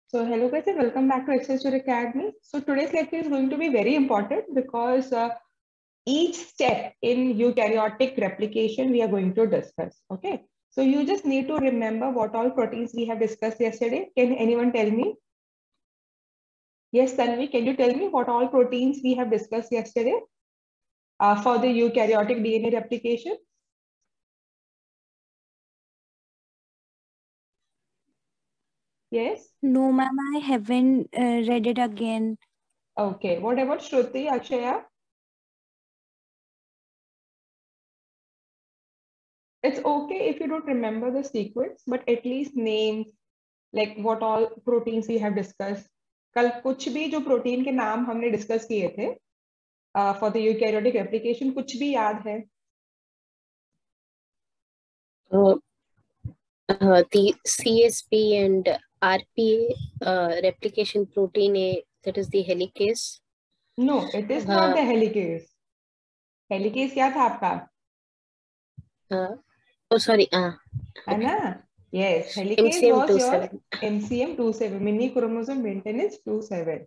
So hello guys and welcome back to Excel Academy. So today's lecture is going to be very important because each step in eukaryotic replication we are going to discuss. Okay. So you just need to remember what all proteins we have discussed yesterday. Can anyone tell me? Yes, Tanvi, can you tell me what all proteins we have discussed yesterday for the eukaryotic DNA replication? Yes? No, ma'am, I haven't read it again. Okay. What about Shruti, Akshaya? It's okay if you don't remember the sequence, but at least names, like what all proteins we have discussed. कल कुछ भी जो protein के नाम हमने discuss किए थे for the eukaryotic replication, कुछ भी याद है? The CSP and RPA replication protein A, that is the helicase. No, it is not the helicase. Helicase क्या था आपका? Oh, sorry. है ना? Yes, helicase MCM was your 27. MCM27, mini chromosome maintenance 27.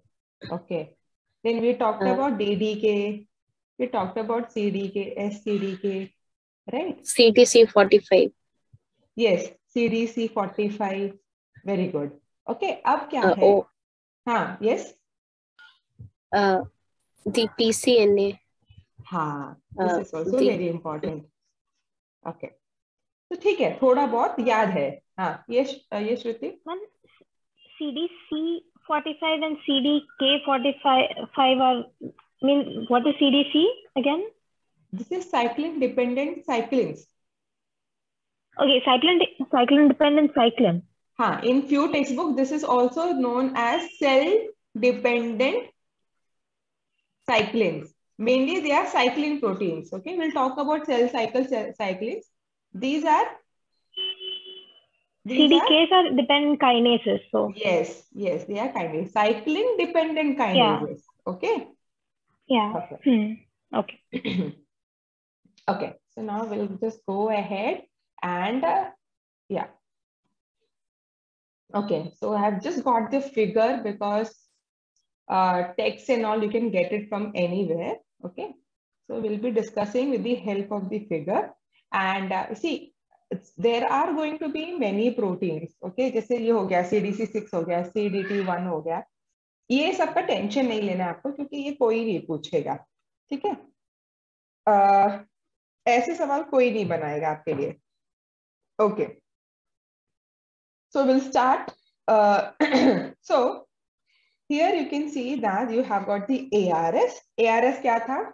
Okay. Then we talked about DDK. We talked about CDK, SCDK, right? CDC45. Yes, CDC45. Very good. Okay, अब क्या है? हाँ, yes. The PCNA. हाँ, this is also very important. Okay. तो ठीक है, थोड़ा बहुत याद है. हाँ, ये श्रुति. CDC45 and CDK45 are what is CDC again? This is cyclin dependent cyclins. Okay, cyclin dependent cyclin. हाँ, in few textbook this is also known as cell dependent cyclins. Mainly they are cyclin proteins. Okay, we'll talk about cell cyclins. These are CDKs are dependent kinases. So yes, they are kinase. Cyclin dependent kinases. Yeah. Okay. Yeah. Okay. Okay. Okay. So now we'll just go ahead and yeah. Okay. So I have just got the figure because text and all you can get it from anywhere. Okay. So we'll be discussing with the help of the figure and see. There are going to be many proteins. Okay, जैसे ये हो गया CDC6 हो गया, CDT1 हो गया, ये सबका टेंशन नहीं लेना आपको क्योंकि ये कोई नहीं पूछेगा. ठीक है, ऐसे सवाल कोई नहीं बनाएगा आपके लिए. Okay, so we'll start. So here you can see that you have got the ARS. ARS क्या था?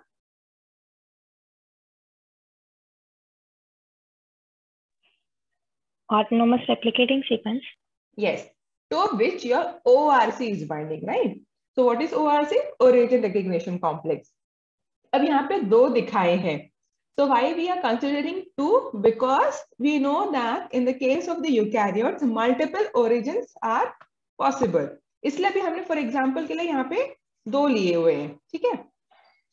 Autonomous replicating sequence. Yes, to which your ORC is binding, right? So what is ORC? Origin recognition complex. अब यहाँ पे दो दिखाए हैं. So why we are considering two? Because we know that in the case of the eukaryotes, multiple origins are possible. इसलिए भी हमने for example के लिए यहाँ पे दो लिए हुए हैं. ठीक है?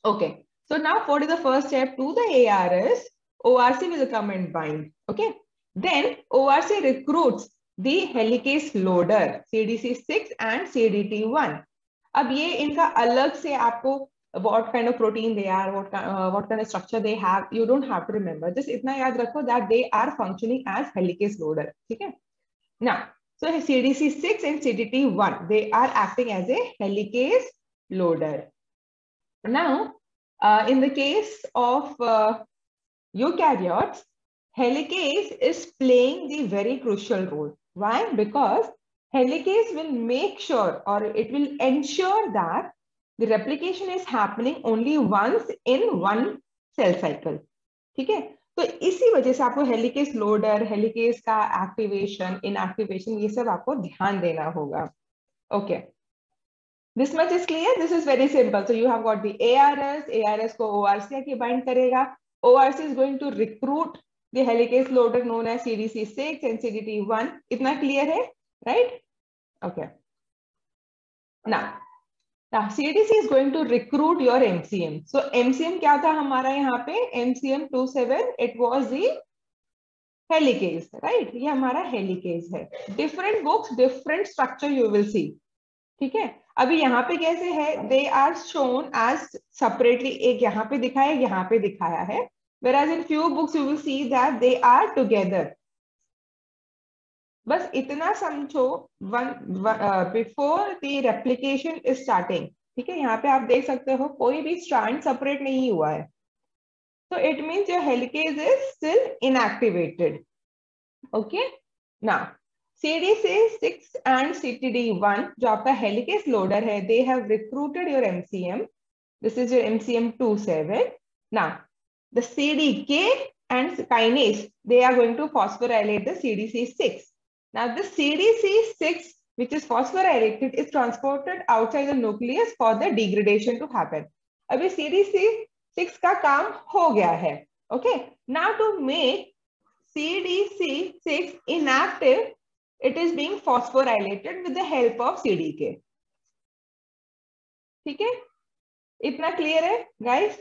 Okay. So now what is the first step to the ARS? ORC will come and bind. Okay. Then ORC recruits the helicase loader CDC6 and CDT1. अब ये इनका अलग से आपको what kind of protein they are, what kind of structure they have, you don't have to remember. Just इतना याद रखो that they are functioning as helicase loader. ठीक है? Now, so CDC6 and CDT1 they are acting as a helicase loader. Now, in the case of eukaryotes, helicase is playing the very crucial role. Why? Because helicase will make sure or it will ensure that the replication is happening only once in one cell cycle. ठीक है? तो इसी वजह से आपको helicase loader, helicase का activation, inactivation ये सब आपको ध्यान देना होगा. Okay. This much is clear. This is very simple. So you have got the ARS. ARS को ORC की bind करेगा. ORC is going to recruit the helicase loader known as CDC6 and CDT1. इतना clear है, right? Okay. Now CDC is going to recruit your MCM. So MCM क्या था हमारा यहाँ पे? MCM27. It was the helicase, right, ये हमारा helicase है। Different books different structure you will see, ठीक है। अभी यहाँ पे कैसे है, they are shown as separately, एक यहाँ पे दिखाया है, यहाँ पे दिखाया है, whereas in few books you will see that they are together. बस इतना समझो, before the replication is starting, ठीक है। यहाँ पे आप देख सकते हो कोई भी स्ट्रैंड सेपरेट नहीं हुआ है, so it means your helicase is still inactivated. Okay, now CDC6 and CTD1 जो आपका helicase loader है, they have recruited your MCM. This is your MCM27. Now the CDK and kinase, they are going to phosphorylate the CDC6. Now the CDC6 which is phosphorylated is transported outside the nucleus for the degradation to happen. अभी CDC6 का काम हो गया है, okay. Now to make CDC6 inactive, it is being phosphorylated with the help of CDK. ठीक है, इतना clear है गाइस?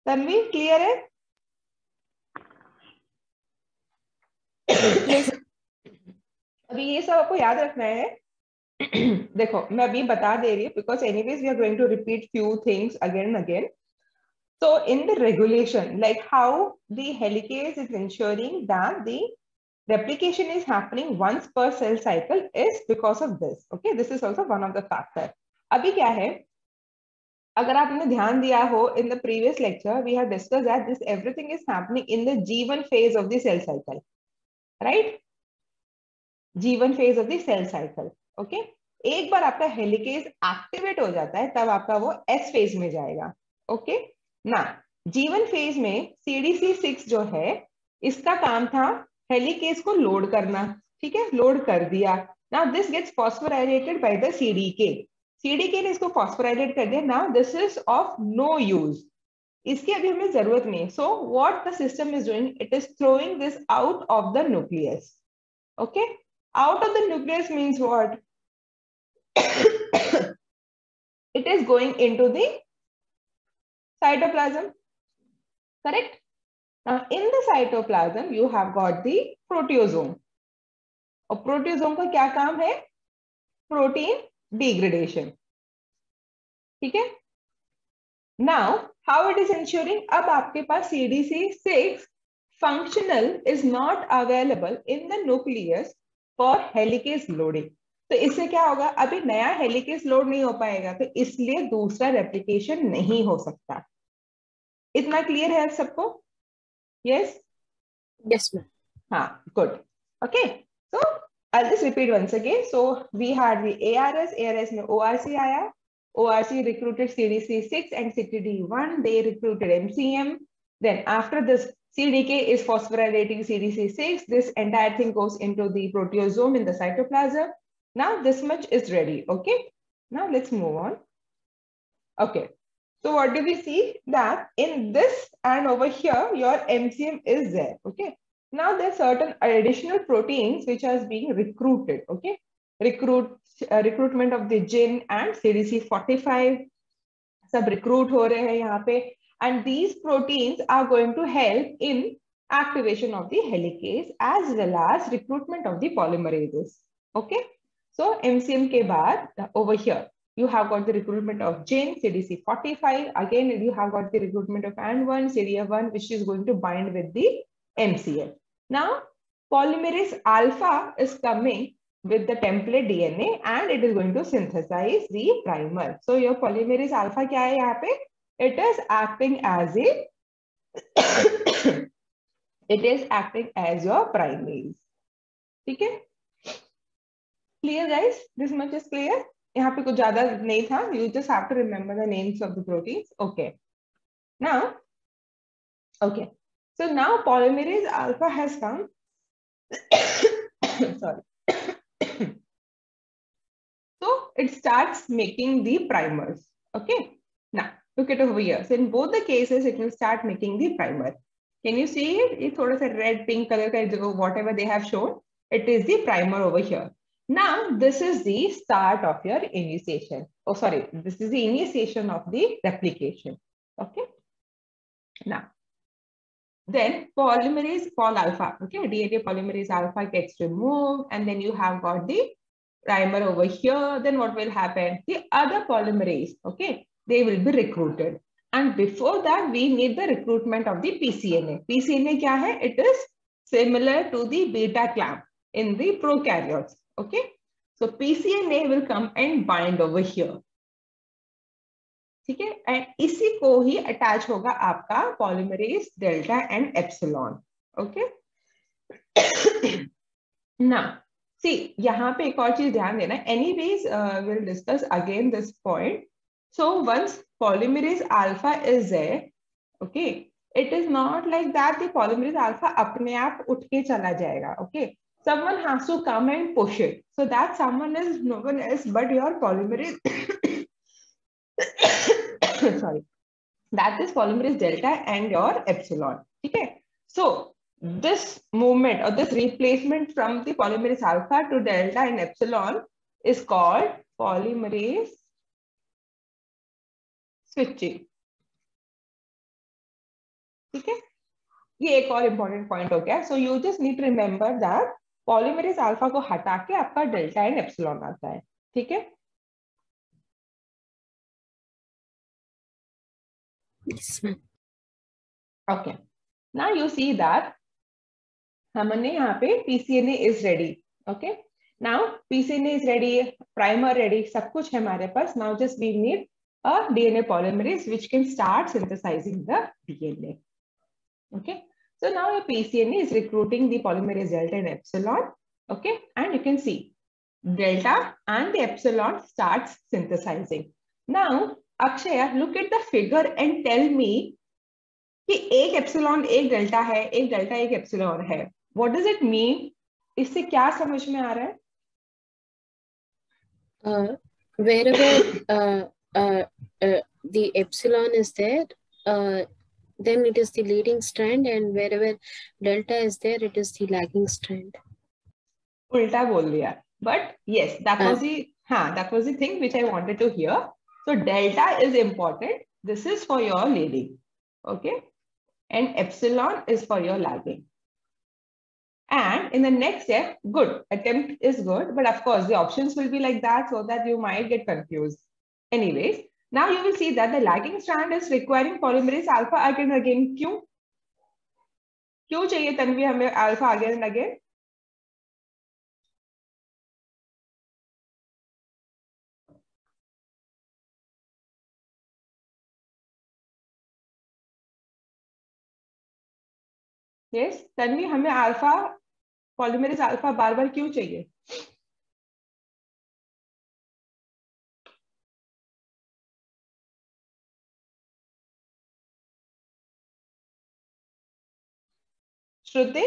तन्वी क्लियर है? Yes. अभी ये सब आपको याद रखना है। देखो मैं अभी बता दे रही हूँ, because anyways we are going to repeat few things again and again. So in the regulation, like how the helicase is ensuring that the replication is happening once per cell cycle is because of this. Okay, this is also one of the factor. अभी क्या है, अगर आपने ध्यान दिया हो, in the previous lecture we have discussed that this everything is happening in the G1 phase of the cell cycle, right? G1 phase of the cell cycle. Okay, एक बार आपका हेलिकेज एक्टिवेट हो जाता है तब आपका वो S फेज में जाएगा। ओके, ना G1 फेज में CDC6 जो है, इसका काम था हेलिकेज को लोड करना, ठीक है, लोड कर दिया। Now this gets phosphorylated by the CDK ने इसको फॉस्फोराइलेट कर दिया। Now this is of no use, इसकी अभी हमें जरूरत नहीं। So what the system is doing, it is throwing this out of the nucleus. Okay, out of the nucleus means what? It is going into the cytoplasm, correct? Now in the cytoplasm you have got the proteasome, और proteasome का क्या काम है? Protein degradation, ठीक है। Now how it is ensuring, अब आपके पास CDC6 functional is not available in the nucleus for helicase loading. तो इससे क्या होगा, अभी नया हेलिकेज लोड नहीं हो पाएगा, तो इसलिए दूसरा रेप्लिकेशन नहीं हो सकता। इतना क्लियर है सबको? Yes, Yes, ma'am. हाँ, good. Okay, so I just repeat once again. So we had the ARS में ORC आया, ORC recruited CDC6 and CTD1, they recruited MCM. Then after this CDK is phosphorylating CDC6. This entire thing goes into the proteasome in the cytoplasm. Now this much is ready. Okay. Now let's move on. Okay. So what do we see? That in this and over here, your MCM is there. Okay. Now there are certain additional proteins which are being recruited. Okay. Recruitment of the GIN and CDC45. सब recruit हो रहे हैं यहाँ पे. And these proteins are going to help in activation of the helicase as well as recruitment of the polymerases. Okay, so MCM के बाद over here you have got the recruitment of GIN, CDC45. Again you have got the recruitment of AND1, CDF1, which is going to bind with the MCM. Now polymerase alpha is coming with the template DNA and it is going to synthesize the primer. So your polymerase alpha क्या है यहाँ पे? It is acting as a it is acting as your primase. ठीक है, clear guys? This much is clear. यहाँ पे कुछ ज्यादा नहीं था. You just have to remember the names of the proteins. Okay. Now, okay. So now polymerase alpha has come. Sorry. So it starts making the primers. Okay. Now. Look at over here. So in both the cases, it will start making the primer. Can you see it? It's sort of a red, pink color, whatever they have shown. It is the primer over here. Now, this is the start of your initiation. Oh, sorry, this is the initiation of the replication. Okay. Now, then polymerase Pol alpha. Okay, DNA polymerase alpha gets removed, and then you have got the primer over here. Then what will happen? The other polymerase, okay, they will be recruited. And before that, we need the recruitment of the pCNA. pCNA kya hai? It is similar to the beta clamp in the prokaryotes. Okay, so pCNA will come and bind over here. ठीक है, and इसी को ही attach होगा आपका polymerase delta and epsilon. Okay, ना see यहाँ पे एक और चीज ध्यान देना. Anyways will discuss again this point. So once polymerase alpha is there, okay, it is not like that the polymerase alpha अपने आप उठ के चला जाएगा. Okay, someone has to come and push it. So that someone is no one else but your polymerase sorry, that is polymerase delta and your epsilon. Okay, so this movement or this replacement from the polymerase alpha to delta and epsilon is called polymerase switching. ठीक है, ये एक और important point हो गया. So you just need to remember that polymerase alpha को हटा के आपका delta and epsilon आता है. ठीक है. Yes, ma'am. Okay, now you see that हमने यहाँ पे pCNA is ready. Okay, now pCNA is ready, primer ready, सब कुछ है हमारे पास. Now just we need a DNA polymerase which can start synthesizing the DNA. Okay, so now your pCNA is recruiting the polymerase delta and epsilon. Okay, and you can see delta and the epsilon starts synthesizing. Now Akshaya, look at the figure and tell me कि एक epsilon एक delta है, एक delta एक epsilon है. What does it mean? इससे क्या समझ में आ रहा है? Wherever the epsilon is there, then it is the leading strand, and wherever delta is there, it is the lagging strand. उल्टा बोल दिया, but yes, that was the thing which I wanted to hear. So delta is important. This is for your leading, okay, and epsilon is for your lagging. And in the next step, good attempt is good, but of course the options will be like that so that you might get confused. Anyways, now you will see that the lagging strand is requiring polymerase alpha again and again. क्यों चाहिए तन्वी हमें alpha again and again? Yes, Tanvi हमें alpha polymerase alpha bar बार क्यों चाहिए? श्रुति?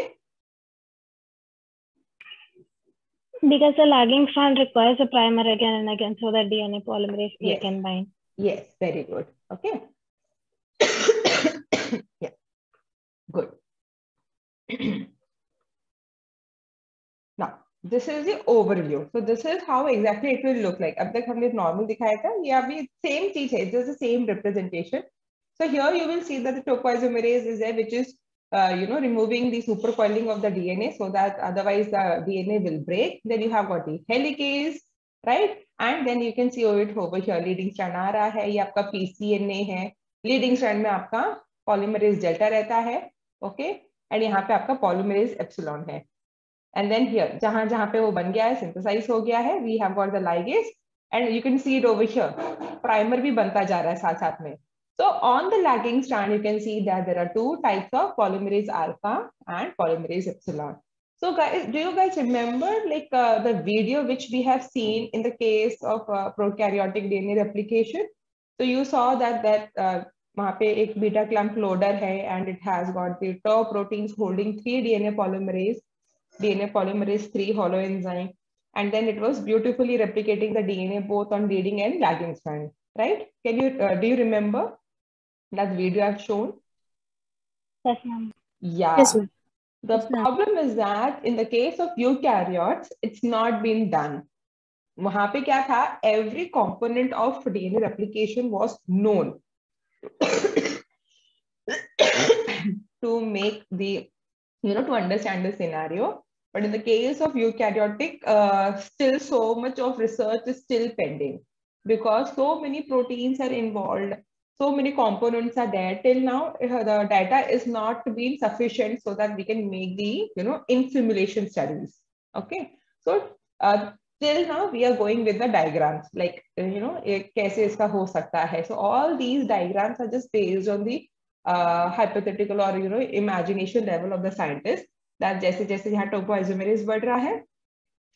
Because the lagging strand requires a primer again and again so that DNA polymerase can bind. Yes, very good. Okay. Yeah, good. Now, this is the overview. So this is how exactly it will look like. अब तक हमने normal दिखाया था, ये अभी same चीज है, just the same representation. So here you will see that the topoisomerase is there, which is removing the supercoiling of the DNA so that otherwise the DNA will break. Then you have got the helicase, right? And then you can see it over here, leading strand आ रहा है, ये आपका pCNA है, leading strand में आपका polymerase delta रहता है, okay? And यहाँ पे आपका polymerase epsilon है. And then here, जहाँ जहाँ पे वो बन गया है, synthesize हो गया है, we have got the ligase, and you can see it over here. Primer भी बनता जा रहा है साथ साथ में. So on the lagging strand, you can see that there are two types of polymerase alpha and polymerase epsilon. So guys, do you guys remember like the video which we have seen in the case of prokaryotic DNA replication? So you saw that वहाँ पे एक beta clamp loader है and it has got the tau proteins holding 3 DNA polymerase 3 holoenzyme, and then it was beautifully replicating the DNA both on leading and lagging strand, right? Can you do you remember that video I've shown? Yes, ma'am. Yeah. Yes, ma'am. The problem is that in the case of eukaryotes, it's not been done. वहां पे क्या था? Every component of DNA replication was known to make the, to understand the scenario. But in the case of eukaryotic, still so much of research is still pending because so many proteins are involved, so many components are there. Till now, the data is not been sufficient so that we can make the, in simulation studies. Okay, so till now we are going with the diagrams, like, kaise iska ho sakta hai. So all these diagrams are just based on the hypothetical or imagination level of the scientist. That जैसे जैसे यहाँ topoisomerase बढ़ रहा है,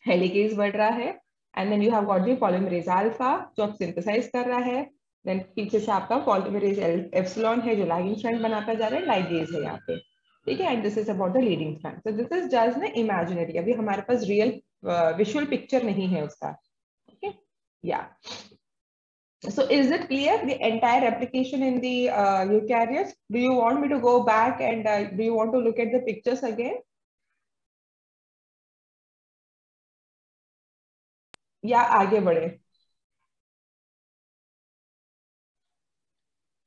helicase बढ़ रहा है, and then you have got the polymerase alpha जो आप synthesize कर रहा है, then पीछे से आपका polymerase epsilon है जो lagging strand बनाता जा रहा है, ligase है यहाँ पे, ठीक है, and this is about the leading strand. So this is just the imaginary. अभी हमारे पास real visual picture नहीं है उसका. Okay, yeah. So is it clear, the entire replication in the eukaryotes? Do you want me to go back and do you want to look at the pictures again? या आगे बढ़े?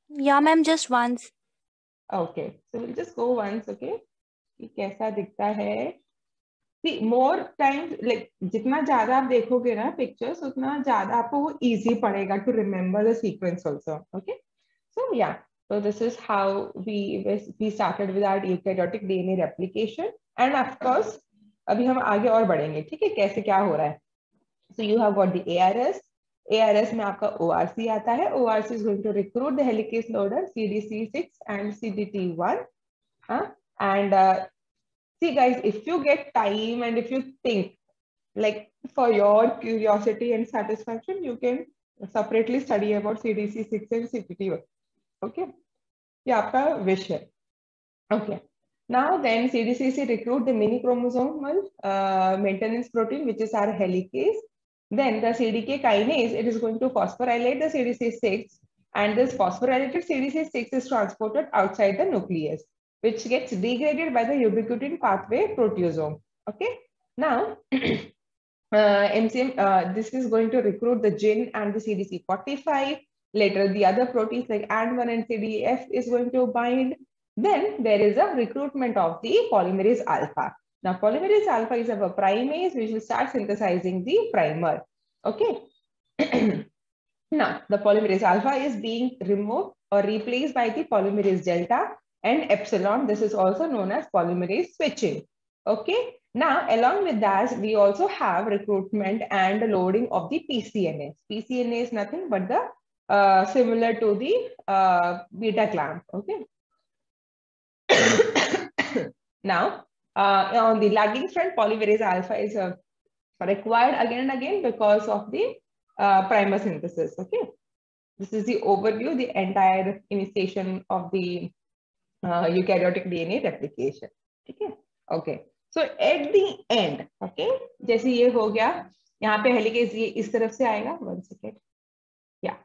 Yeah, ma'am, just once. Okay, so we'll just go once. Okay, कि कैसा दिखता है? See, more times, like जितना ज़्यादा आप देखोगे ना pictures, उतना ज़्यादा आपको वो easy पड़ेगा to remember the sequence also. Okay, so yeah, so this is how we started with our eukaryotic DNA replication, and of course अभी हम आगे और बढ़ेंगे, ठीक है, कैसे क्या हो रहा है. So you have got the ARS. ARS में आपका ORC आता है. ORC is going to recruit the helicase loader CDC6 and CDT1. And see guys, if you get time and if you think, like for your curiosity and satisfaction, you can separately study about CDC6 and CDT1. Okay, ये आपका wish है. Okay. Now then CDC6 recruit the mini chromosomal maintenance protein, which is our helicase. Then the CDK kinase, it is going to phosphorylate the CDC6, and this phosphorylated CDC6 is transported outside the nucleus, which gets degraded by the ubiquitin pathway proteasome. Okay. Now MCM, this is going to recruit the GIN and the CDC45. Later the other proteins like AND1 and CDF is going to bind. Then there is a recruitment of the polymerase alpha. Now polymerase alpha is of a primase which will start synthesizing the primer. Okay. Now the polymerase alpha is being removed or replaced by the polymerase delta and epsilon. This is also known as polymerase switching. Okay. Now along with that, we also have recruitment and loading of the pCNA. pCNA is nothing but the similar to the beta clamp. Okay. Now, on the lagging strand, polymerase alpha is required again and again because of the primer synthesis. Okay, this is the overview, the entire initiation of the eukaryotic DNA replication. Okay, okay. So at the end, okay, जैसे ये हो गया, यहाँ पे helicase ये इस तरफ से आएगा. 1 second. Yeah.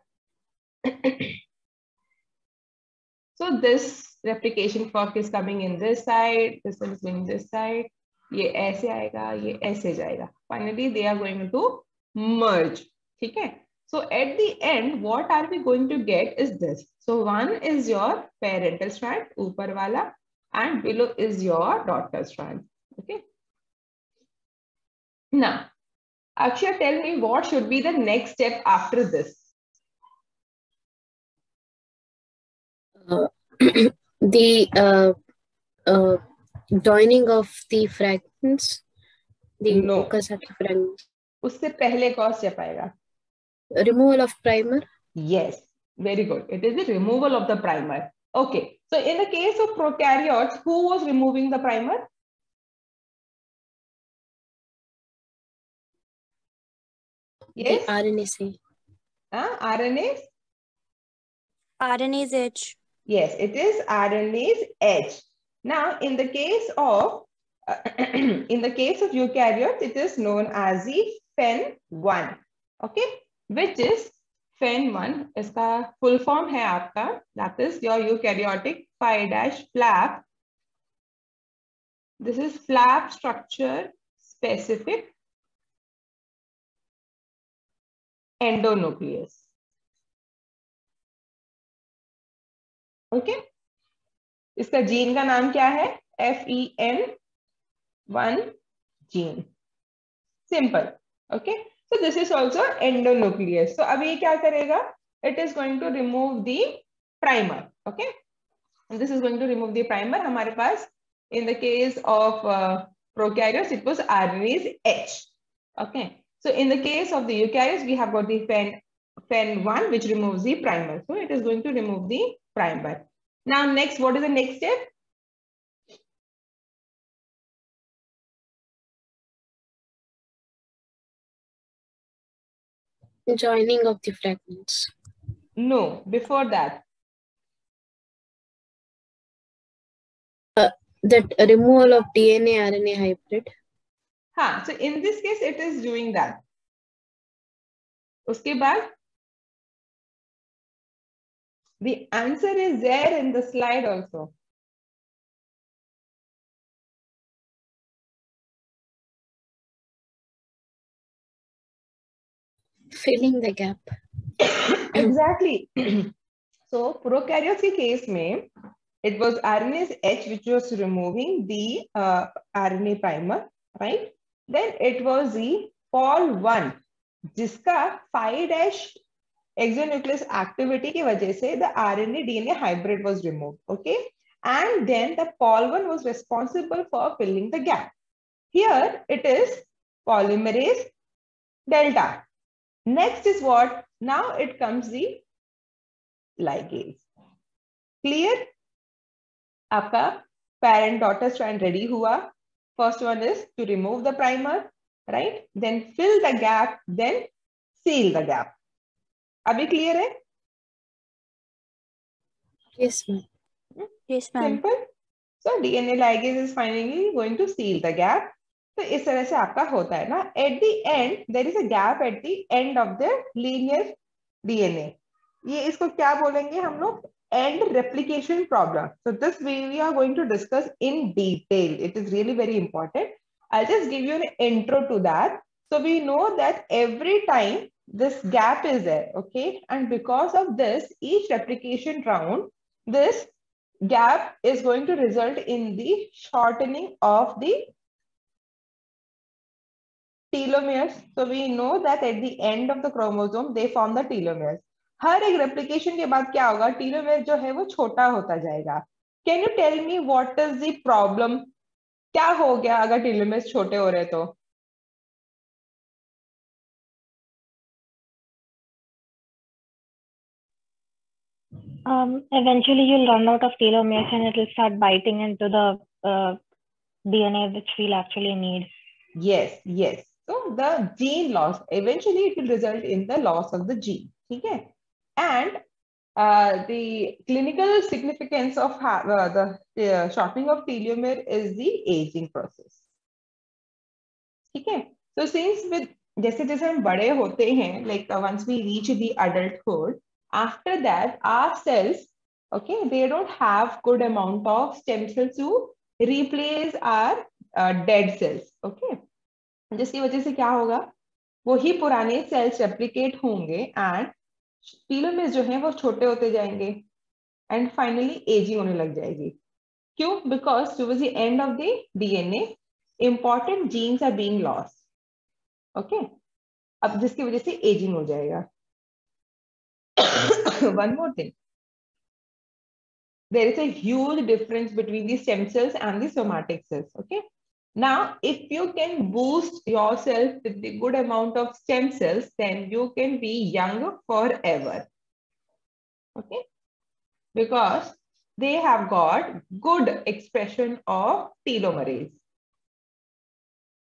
So this replication fork is coming in this side, this one is going this side, ये ऐसे आएगा, ये ऐसे जाएगा. Finally, they are going to merge. ठीक है? So at the end, what are we going to get is this. So one is your parental strand, ऊपर वाला, and below is your daughter strand. Okay. Now, Akshay, tell me what should be the next step after this. The joining of the fragments, the No. Okazaki fragments. उससे पहले कौन step आएगा? Removal of primer. Yes, very good. It is the removal of the primer. Okay. So in the case of prokaryotes, who was removing the primer? Yes. The RNase. RNase? RNase H. Yes, it is RNase H. Now, in the case of eukaryotes, it is known as the FEN1. Okay, which is FEN1. इसका full form है आपका. That is your eukaryotic 5' flap This is flap structure specific endonucleus. Okay, इसका gene का नाम क्या है? FEN1 gene. Simple. Okay, so this is also endonucleus. So अब ये क्या करेगा? It is going to remove the primer. Okay, and this is going to remove the primer. हमारे पास in the case of prokaryotes it was RNase H. Okay, so in the case of the eukaryotes we have got the FEN1 which removes the primer. So it is going to remove the primer. Now next, what is the next step? Joining of the fragments. No, before that. That removal of DNA RNA hybrid. हाँ, so in this case it is doing that. उसके बाद the answer is there in the slide also. Filling the gap. Exactly. So prokaryotes के case में it was RNase H which was removing the RNA primer, right? Then it was the Pol1 जिसका 5' exonucleus activity की वजह से the RNA DNA hybrid was removed. Okay, and then the Pol1 was responsible for filling the gap. Here it is polymerase delta. Next is what? Now it comes the ligase. Clear? आपका parent daughter strand ready हुआ. First one is to remove the primer, right? Then fill the gap, then seal the gap. अभी clear है? Yes, ma'am. Yes, ma'am. Simple. So DNA ligase is finally going to seal the gap. तो इस तरह से आपका होता है ना. At the end there is a gap at the end of the linear DNA. ये इसको क्या बोलेंगे हम लोग? End replication problem. So this we are going to discuss in detail. It is really very important. I'll just give you an intro to that. So we know that every time this gap is there, okay, and because of this, each replication round, this gap is going to result in the shortening of the telomeres. So we know that at the end of the chromosome, they form the telomeres. हर एक replication के बाद क्या होगा? टीलोमेर जो है वो छोटा होता जाएगा. Can you tell me what is the problem? क्या हो गया अगर टीलोमेर्स छोटे हो रहे तो? Eventually you'll run out of telomeres and it will start biting into the DNA which we'll actually need. Yes, yes. So the gene loss, eventually it will result in the loss of the gene. Okay? And the clinical significance of the shortening of telomere is the aging process. Okay? So since with जैसे जैसे हम बड़े होते हैं, like once we reach the adulthood, after that our cells, okay, they don't have good amount of stem cells to replace our dead cells. Okay? जिसकी वजह से क्या होगा? वही पुराने सेल्स रेप्लिकेट होंगे एंड टीलोमेर्स जो हैं वो छोटे होते जाएंगे एंड फाइनली एजिंग होने लग जाएगी. क्यों? Because towards the end of the DNA important genes are being lost. Okay, अब जिसकी वजह से एजिंग हो जाएगा. One more thing, there is a huge difference between the stem cells and the somatic cells. Okay, now if you can boost yourself with the good amount of stem cells, then you can be young forever. Okay, because they have got good expression of telomerase.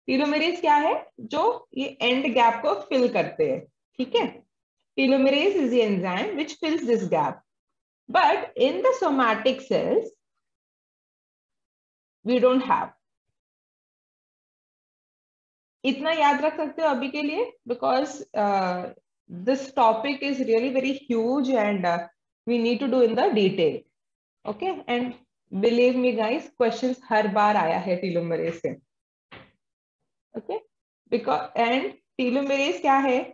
टीलोमेरेज क्या है? जो ये and gap को fill करते हैं. ठीक है, telomerase is the enzyme which fills this gap. But in the somatic cells, we don't have. इतना याद रख सकते हो अभी के लिए, because this topic is really very huge and we need to do in the detail. Okay, and believe me guys, questions हर बार आया है टीलोमरेज से, ओके। बिकॉज एंड टीलोमरेज क्या है,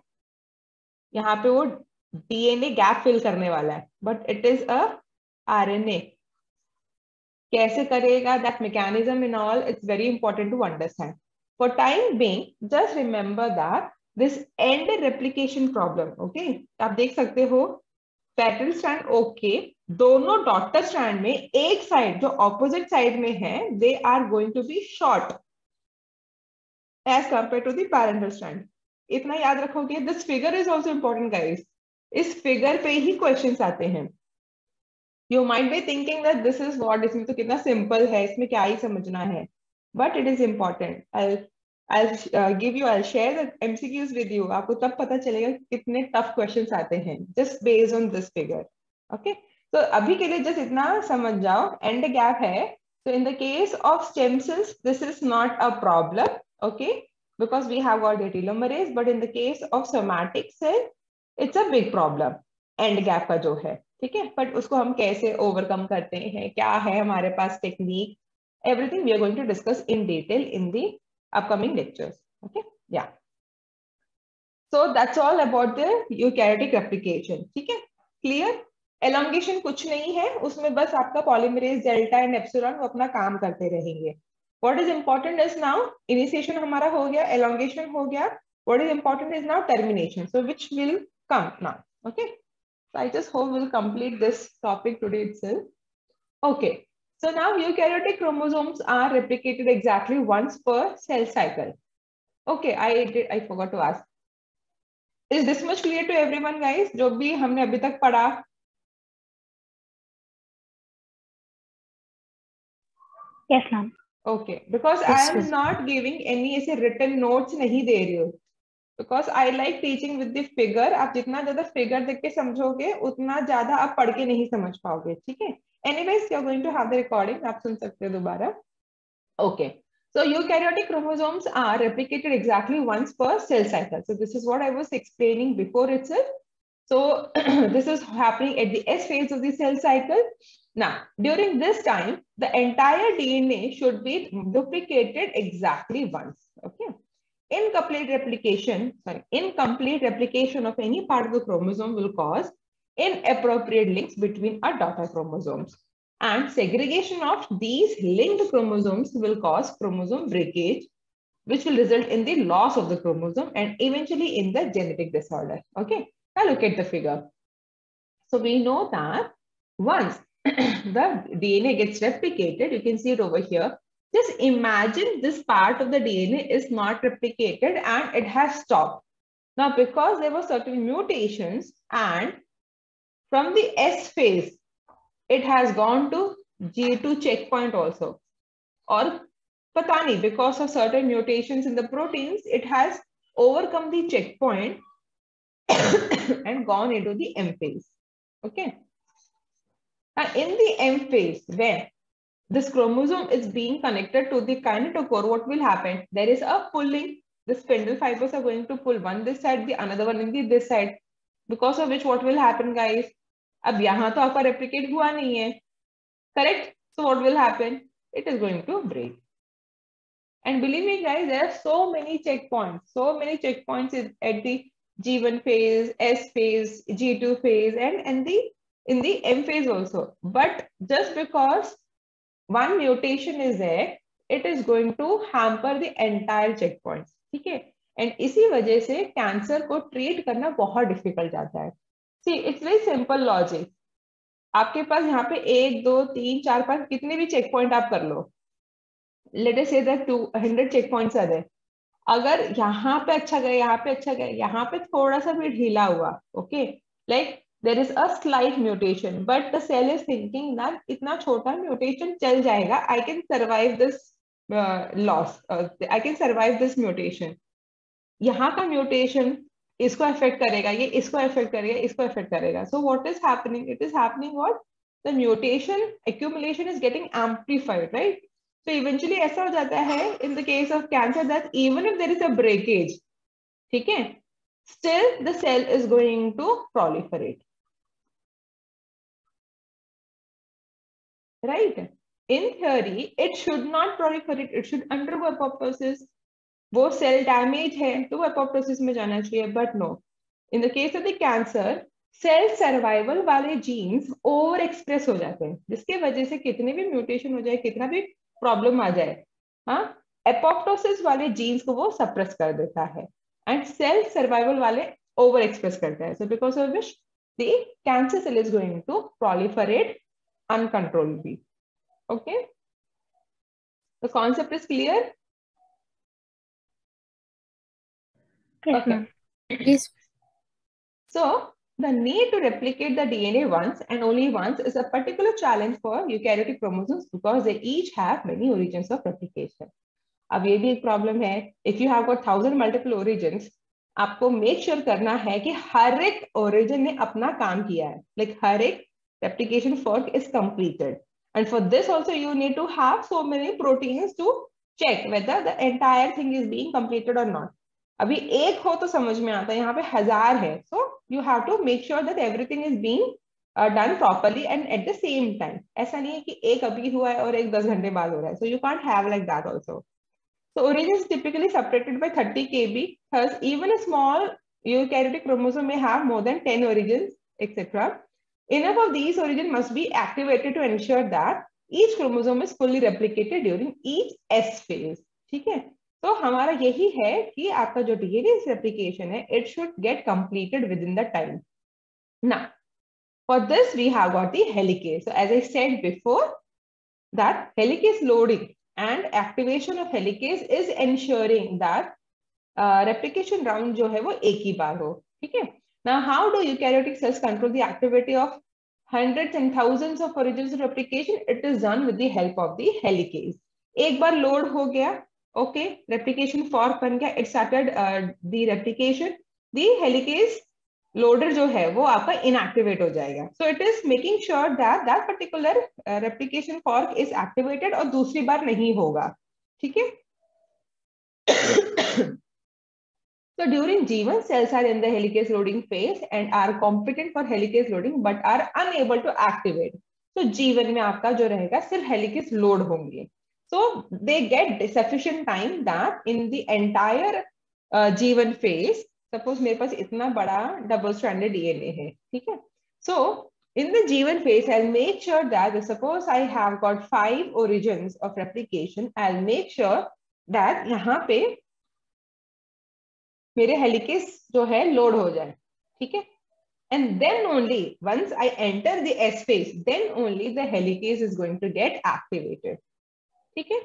यहाँ पे वो डीएनए गैप फिल करने वाला है, but it is a RNA. कैसे करेगा, that mechanism in all, it's very important to understand. For time being just remember that this end replication problem, okay. आप देख सकते हो पेटल स्ट्रैंड, ओके, दोनों डॉटर स्ट्रैंड में एक साइड जो ऑपोजिट साइड में है, they are going to be short as compare to the parental strand. इतना याद रखोगे। This figure is also important guys, इस फिगर पे ही क्वेश्चंस आते हैं। You might be thinking that this is what, इसमें तो कितना सिंपल है, इसमें क्या ही समझना है, but it is important. I'll give you, I'll share the MCQs with you. आपको तब पता चलेगा कितने टफ क्वेश्चंस आते हैं just based on this figure. Okay, so अभी के लिए just इतना समझ जाओ, end gap है. So in the case of stem cells, this is not a problem, okay, because we have got the telomerase. But in the case of somatic cell, it's a big problem. End gap का जो है, ठीक है, but उसको हम कैसे overcome करते हैं, क्या है हमारे पास technique, everything we are going to discuss in detail in the upcoming lectures. Okay, yeah. So that's all about the eukaryotic replication. ठीक है, clear? Elongation कुछ नहीं है उसमें, बस आपका polymerase delta and epsilon वो अपना काम करते रहेंगे. What is important is now initiation हमारा हो गया, elongation हो गया. What is important is now termination. So which will come now. Okay. So I just hope we'll complete this topic today itself. Okay. So now eukaryotic chromosomes are replicated exactly once per cell cycle. Okay, I forgot to ask. Is this much clear to everyone, guys? जो भी हमने अभी तक पढ़ा? Yes, ma'am. Okay, because Yes, I am ma'am. not giving any ऐसे written notes नहीं दे रही हूँ. Because I like teaching with the figure. आप जितना ज़्यादा figure देख के समझोगे, उतना ज़्यादा आप पढ़ के नहीं समझ पाओगे, ठीक है? Anyways, you are going to have the recording. आप सुन सकते हो दोबारा. Okay. So eukaryotic chromosomes are replicated exactly once per cell cycle. So this is what I was explaining before itself. So this is happening at the S phase of the cell cycle. Now, during this time, the entire DNA should be duplicated exactly once. Okay. Incomplete replication of any part of the chromosome will cause inappropriate links between our daughter chromosomes. And segregation of these linked chromosomes will cause chromosome breakage, which will result in the loss of the chromosome and eventually in the genetic disorder. Okay, now look at the figure. So we know that once the DNA gets replicated, you can see it over here. Just imagine this part of the DNA is not replicated and it has stopped. Now, because there were certain mutations and from the S phase, it has gone to G2 checkpoint also. Or pata nahi, because of certain mutations in the proteins, it has overcome the checkpoint and gone into the M phase. Okay. And in the M phase, when this chromosome is being connected to the kinetochore, what will happen? There is a pulling. The spindle fibers are going to pull one this side, the another one in the this side. Because of which, what will happen, guys? अब यहाँ तो आपका replicate हुआ नहीं है, correct? So what will happen? It is going to break. And believe me, guys, there are so many checkpoints at the G1 phase, S phase, G2 phase, and in the M phase also. But just because one mutation is there, it is going to hamper the entire checkpoints. ठीक है? And इसी वजह से cancer को treat करना बहुत difficult जाता है. See, it's very simple logic. आपके पास यहाँ पे 1, 2, 3, 4, 5 कितने भी चेक पॉइंट आप कर लो. Let us say that 200 check points आ रहे. अगर यहाँ पे अच्छा गया, यहाँ पे अच्छा गया, यहाँ पे थोड़ा सा भी ढीला हुआ, okay, like there is a slight mutation, but the cell is thinking that इतना छोटा mutation चल जाएगा, I can survive this loss, I can survive this mutation. यहाँ का mutation इसको affect करेगा, ये इसको affect करेगा, इसको affect करेगा. So what is happening? It is happening what? The mutation accumulation is getting amplified, right? So eventually ऐसा हो जाता है in the case of cancer that even if there is a breakage, ठीक है, still the cell is going to proliferate. Right? in theory it should not proliferate, it should undergo apoptosis. वो cell damage है तो apoptosis में जाना चाहिए, but no, in the case of the cancer cell survival वाले genes overexpress हो जाते हैं, जिसके वजह से कितने भी म्यूटेशन हो जाए, कितना भी प्रॉब्लम आ जाए, हाँ, एपोप्टोसिस वाले जीन्स को वो सप्रेस कर देता है एंड सेल सर्वाइवल वाले ओवर एक्सप्रेस करता है. So because of which the cancer cell is going to proliferate uncontrollably. Okay, the concept is clear? Yes, Okay. ma'am. Yes. So the need to replicate the DNA once and only once is a particular challenge for eukaryotic chromosomes because they each have many origins of replication. अब ये भी एक problem है, if you have got 1000 multiple origins, आपको make sure करना है कि हर एक origin ने अपना काम किया है, like हर एक replication fork is completed, and for this also you need to have so many proteins to check whether the entire thing is being completed or not. अभी एक हो तो समझ में आता है, यहाँ पे 1000 है, so you have to make sure that everything is being done properly and at the same time. ऐसा नहीं है कि एक अभी हुआ है और एक 10 घंटे बाद हो रहा है, so you can't have like that also. So origins is typically separated by 30 kb, thus even a small eukaryotic chromosome may have more than 10 origins, etc. Enough of these origins must be activated to ensure that each chromosome is fully replicated during each S phase. ठीक है, तो हमारा यही है कि आपका जो DNA replication है, it should get completed within the time. Now, for this we have got the helicase. So as I said before, that helicase loading and activation of helicase is ensuring that replication round जो है वो एक ही बार हो. ठीक है. Now, how do eukaryotic cells control the activity of hundreds and thousands of origins of replication? It is done with the help of the helicase. एक बार load हो गया, okay, replication fork बन गया, it started the replication, the helicase loader जो है वो आपका inactivate हो जाएगा. So it is making sure that that particular replication fork is activated और दूसरी बार नहीं होगा. ठीक है. So during G1, cells are in the helicase loading phase and are competent for helicase loading but are unable to activate. So G1 में आपका जो रहेगा सिर्फ helicase load होंगे. So they get sufficient time that in the entire G1 phase, suppose मेरे पास इतना बड़ा double stranded DNA है, ठीक है? So in the G1 phase, I'll make sure that suppose I have got 5 origins of replication. I'll make sure that यहाँ पे मेरे helicase जो है लोड हो जाए. ठीक है. And then only once I enter the S phase, then only the helicase is going to get activated. ठीक है.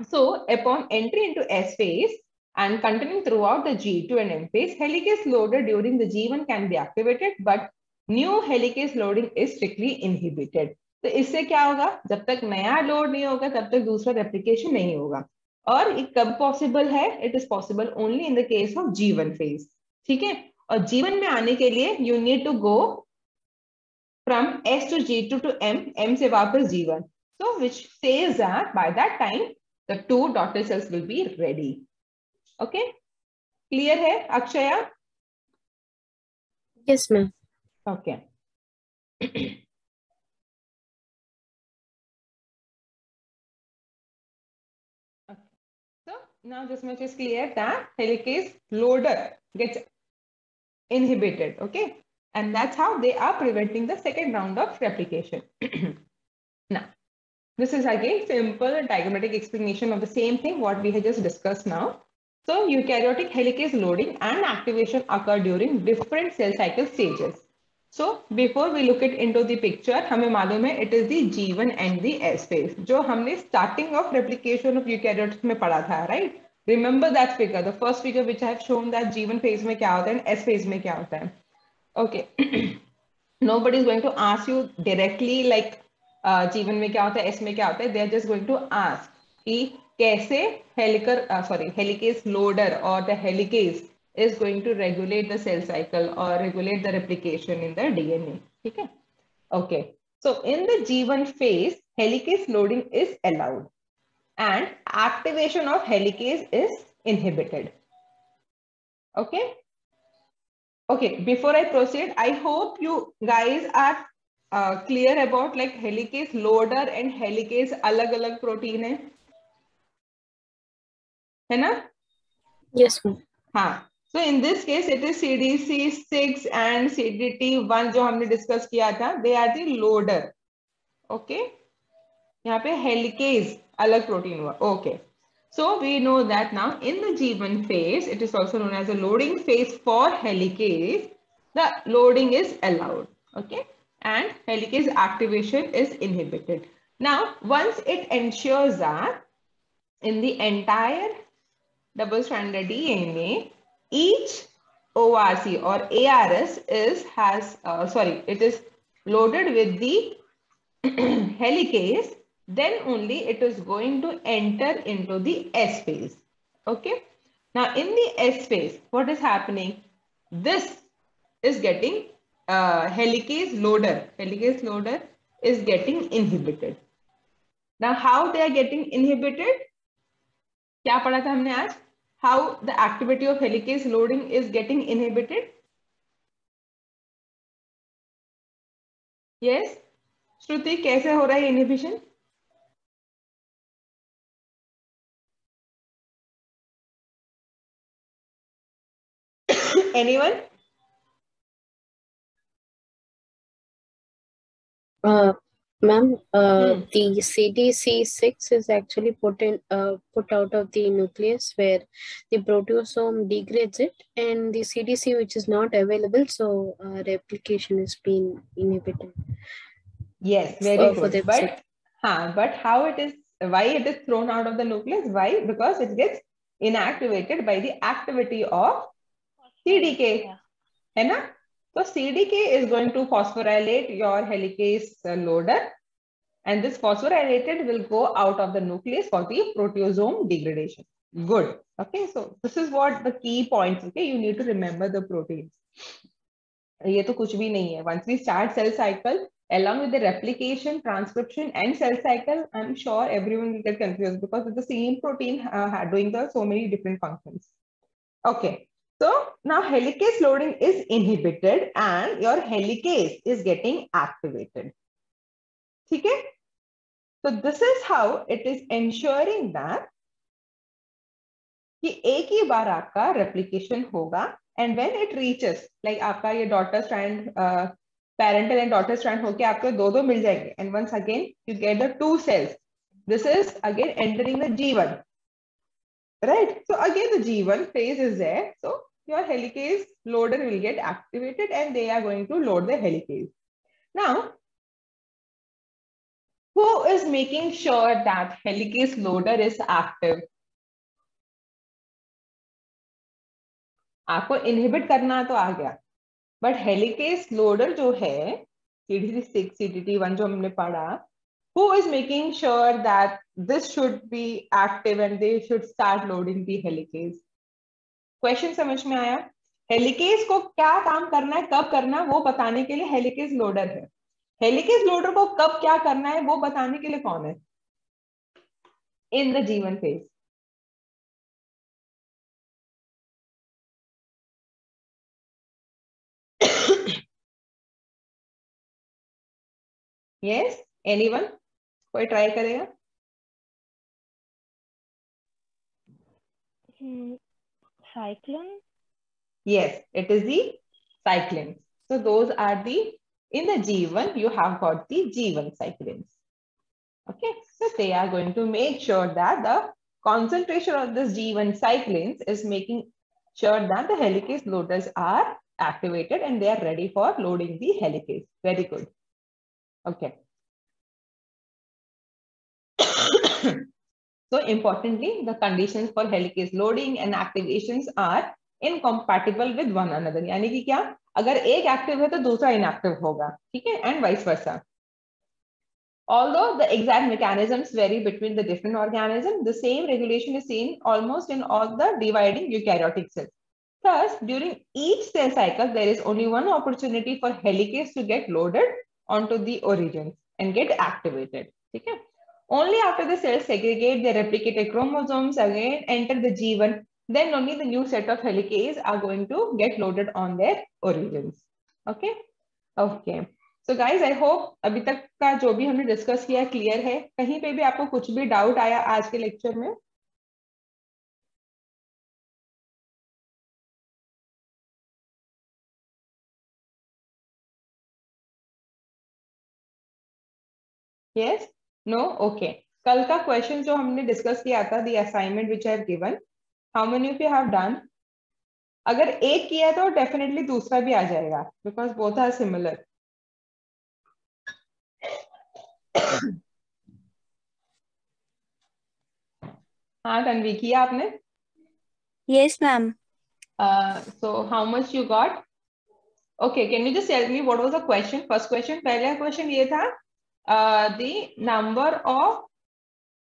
So upon entry into S phase and continuing throughout the G2 and M phase, helicase loader during the G1 can be activated, but new helicase loading is strictly inhibited. तो इससे क्या होगा, जब तक नया load नहीं होगा तब तक दूसरा रेप्लिकेशन नहीं होगा. और ये कब पॉसिबल है? It is possible only in the case of G1 phase. ठीक है. और G1 में आने के लिए you need to go from S to G2 to M, M से वापस G1. So which says that by that time the 2 daughter cells will be ready. Okay, clear है अक्षया? Yes, ma'am. Okay. So now this much is clear that helicase loader gets inhibited. Okay, and that's how they are preventing the second round of replication. Now this is again simple diagrammatic explanation of the same thing what we have just discussed now. So eukaryotic helicase loading and activation occur during different cell cycle stages. So before we look it into the picture, हमें मालूम है it is the G1 and the S phase जो हमने starting of replication of eukaryotes में पढ़ा था, right? Remember that figure, the first figure which I have shown that G1 phase में क्या होता है and S phase में क्या होता है. Okay. Nobody is going to ask you directly like G1 में क्या होता है, S में क्या होता है. They are just going to ask कि कैसे helicase loader or the helicase is going to regulate the cell cycle or regulate the replication in the DNA. ठीक है. Okay. So in the G1 phase, helicase loading is allowed and activation of helicase is inhibited. Okay. Okay, before I proceed, I hope you guys are clear about like helicase loader and helicase अलग अलग protein है ना? Yes, ma'am. हाँ, so in this case it is CDC6 and CDT1 जो हमने discuss किया था, they are the loader. Okay, यहाँ पे helicase अलग प्रोटीन हुआ. Okay, so we know that now in the G1 phase, it is also known as a loading phase for helicase. The loading is allowed. Okay, and helicase activation is inhibited. Now, once it ensures that in the entire double-stranded DNA, each ORC or ARS it is loaded with the helicase, then only it is going to enter into the S phase. Okay. Now in the S phase, what is happening? This is getting helicase loader is getting inhibited. Now how they are getting inhibited? क्या पढ़ा था हमने आज? How the activity of helicase loading is getting inhibited? Yes, श्रुति, कैसे हो रहा है inhibition? Anyone? Ma'am, the CDC6 is actually put out of the nucleus where the proteasome degrades it, and the CDC which is not available, so replication is being inhibited. Yes, very good. But how it is? Why it is thrown out of the nucleus? Why? Because it gets inactivated by the activity of CDK. है ना? So CDK is going to phosphorylate your helicase loader, and this phosphorylated will go out of the nucleus for the proteasome degradation. Good. Okay, so this is what the key points. Okay, you need to remember the proteins. ये तो कुछ भी नहीं है. Once we start cell cycle, along with the replication, transcription, and cell cycle, I'm sure everyone will get confused because it's the same protein doing so many different functions. Okay. So now helicase loading is inhibited and your helicase is getting activated. Okay? So this is how it is ensuring that कि एक ही बार आपका replication होगा, and when it reaches like आपका ये daughter strand, parental and daughter strand होके आपको दो मिल जाएंगे, and once again you get the two cells. This is again entering the G1. Right? So again the G1 phase is there. So your helicase loader will get activated and they are going to load the helicase. Now, who is making sure that helicase loader is active? आपको inhibit करना तो आ गया, but helicase loader जो है CDC6, CDT1 जो हमने पढ़ा, who is making sure that this should be active and they should start loading the helicase? Question समझ में आया? हेलिकेज को क्या काम करना है, कब करना है, वो बताने के लिए हेलिकेज लोडर है. हेलिकेज लोडर को कब क्या करना है वो बताने के लिए कौन है? In the G1 phase. Yes, anyone? कोई ट्राई करेगा? Cyclin? Yes, it is the cyclins. So those are the, in the G1, you have got the G1 cyclins. Okay, so they are going to make sure that the concentration of this G1 cyclins is making sure that the helicase loaders are activated and they are ready for loading the helicase. Very good. Okay. So importantly, the conditions for helicase loading and activations are incompatible with one another. यानी कि क्या? अगर एक active है तो दूसरा inactive होगा, ठीक है? And vice versa. Although the exact mechanisms vary between the different organisms, the same regulation is seen almost in all the dividing eukaryotic cells. Thus, during each cell cycle, there is only one opportunity for helicase to get loaded onto the origins and get activated. Okay? Only after the cells segregate their replicated chromosomes again enter the G1, then only the new set of helicase are going to get loaded on their origins. Okay? Okay. So guys I hope अभी तक का जो भी हमने discuss किया clear है. कहीं पे भी आपको कुछ भी डाउट आया आज के लेक्चर में? Yes, no, okay. कल का क्वेश्चन जो हमने डिस्कस किया था, the assignment which I have given, how many of you have done? अगर एक किया तो डेफिनेटली दूसरा भी आ जाएगा, बिकॉज बोथ आर सिमिलर. हाँ तन्वी, किया आपने? Yes, ma'am. So how much you got? Okay, can you just tell me what was the question? First question, पहला question ये था, the number of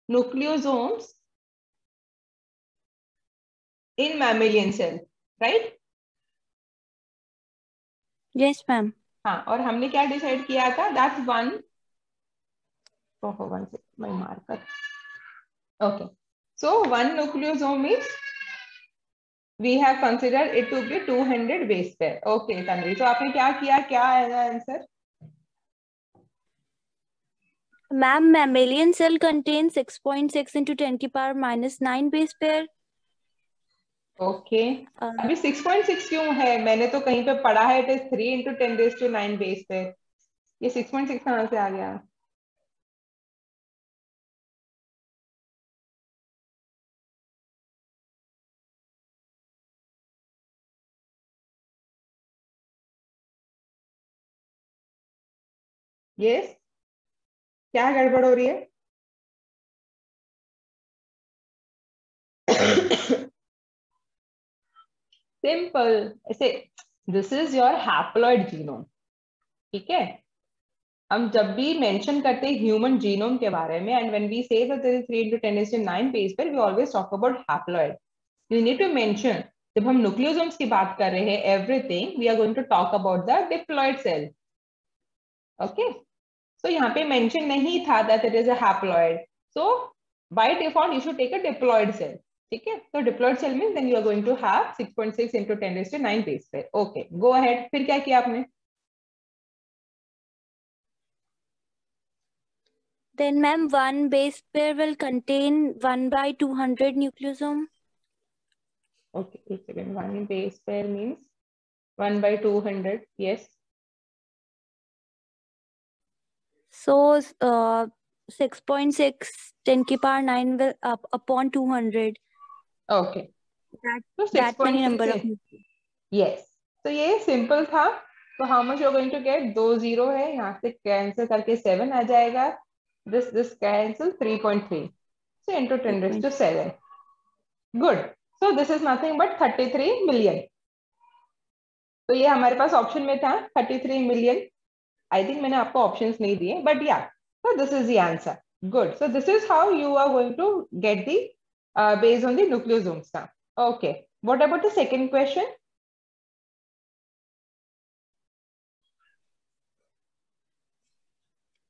nucleosomes in mammalian cell, right? Yes, ma'am. हाँ, और हमने क्या डिसाइड किया था? That's one. Oh, one second, my marker. Okay, so one nucleosome is, we have considered it to be 200 base pair. Okay, Tanvi. So आपने क्या किया? क्या आएगा answer? Ma'am, mammalian cell contains 6.6 into 10 की power minus 9 base pair. Okay. अभी 6.6 क्यों है? मैंने तो कहीं पे पढ़ा है, it is 3 into 10 raised to 9 base pair. ये 6.6 कहाँ से आ गया? Yes? क्या गड़बड़ हो रही है? सिंपल ऐसे, this is your haploid genome. ठीक है, हम जब भी मेंशन करते हैं ह्यूमन जीनोम के बारे में, and when we say that there is 3 into 10 raised to 9 base pair, we always talk about haploid. You need to mention, जब हम न्यूक्लियोसोम्स की बात कर रहे हैं everything, we are going to talk about the diploid cell. Okay, so यहाँ पे mention नहीं था that it is a haploid, so by default you should take a diploid cell. ठीक है, तो diploid cell means then you are going to have 6.6 into 10 raised to 9 base pair. Okay, go ahead. फिर क्या किया आपने? Then, ma'am, one base pair will contain 1 by 200 nucleosome. Okay, एक second. 1 base pair means 1 by 200. Yes. So, 6.6 10 की power 9 will up upon 200. Okay. So That many number 6.6 of है. nucleosomes. Yes. तो ये simple था. तो how much you are going to get? 2 0 है, यहाँ से कैंसिल करके 7 आ जाएगा. This cancel 3.3. So into 10 raised to 7. Good. So this is nothing but 33 million. तो ये हमारे पास ऑप्शन में था 33 million. आई थिंक मैंने आपको ऑप्शंस नहीं दिए, बट या, so this is the answer. Good. So this is how you are going to get the based on the nucleosomes now. Okay. What about the second question?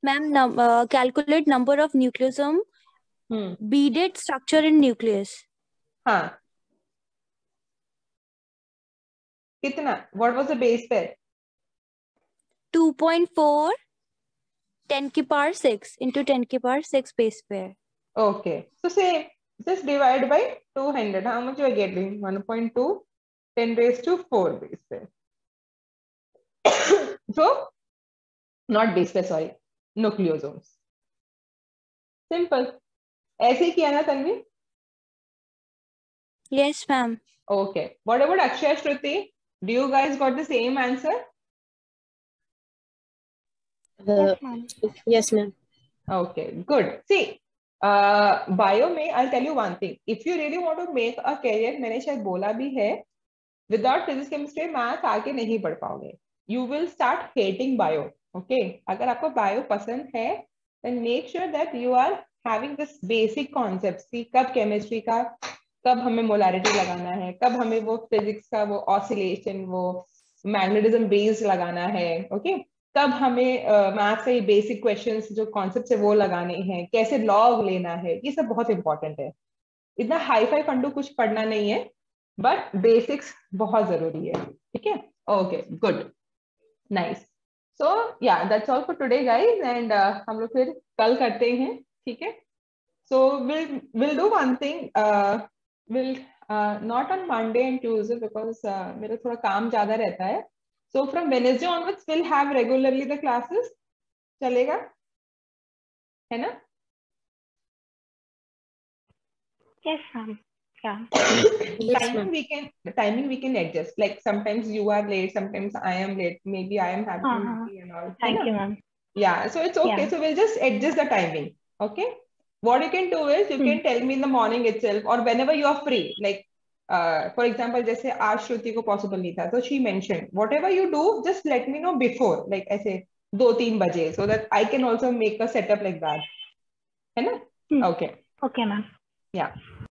Ma'am, calculate number of nucleosome beaded structure in nucleus. हाँ, कितना? What was the base pair? 2.4 10 की power 6 into 10 की power 6 base pair. Okay. So say just divide by 200. How much you are getting? 1.2 10 raised to 4 base pair. So not base pair, sorry, nucleosomes. Simple. ऐसे ही किया ना Tanvi? Yes, ma'am. Okay. What about Akshay, Shruti? Do you guys got the same answer? Yes, ma'am. Okay, good. See, bio में I'll tell you one thing. If you really want to make a career, मैंने शायद बोला भी है, without physics, chemistry, math आगे नहीं बढ़ पाओगे. You will start hating bio. Okay? अगर आपको bio पसंद है, then make sure that you are having this basic concepts कि कब chemistry का, कब हमें मोलारिटी लगाना है, कब हमें वो फिजिक्स का वो ऑसिलेशन, वो मैग्नेटिज्म बेस लगाना है. ओके, तब हमें मैथ्स के बेसिक क्वेश्चंस जो कॉन्सेप्ट है वो लगाने हैं, कैसे लॉग लेना है, ये सब बहुत इंपॉर्टेंट है. इतना हाई फाई फंडू कुछ पढ़ना नहीं है, बट बेसिक्स बहुत जरूरी है. ठीक है? Okay, good, nice. So yeah, that's all for today guys, and हम लोग फिर कल करते हैं, ठीक है? So we'll do one thing, we'll not on Monday and Tuesday because मेरा थोड़ा काम ज्यादा रहता है. So from Wednesday onwards we'll have regularly the classes. चलेगा, है ना? Yes, ma'am. Yeah. Yes, ma'am. timing we can adjust. Like sometimes you are late, sometimes I am late. Maybe I am having meeting and all. Thank you, ma'am. Yeah, so it's okay. Yeah. So we'll just adjust the timing. Okay. What you can do is you can tell me in the morning itself or whenever you are free. Like for example, जैसे आज श्रुति को possible नहीं था, so she mentioned whatever you do, just let me know before. Like ऐसे 2-3 बजे, so that I can also make a setup like that. है ना? Okay. Okay, ma'am. Yeah.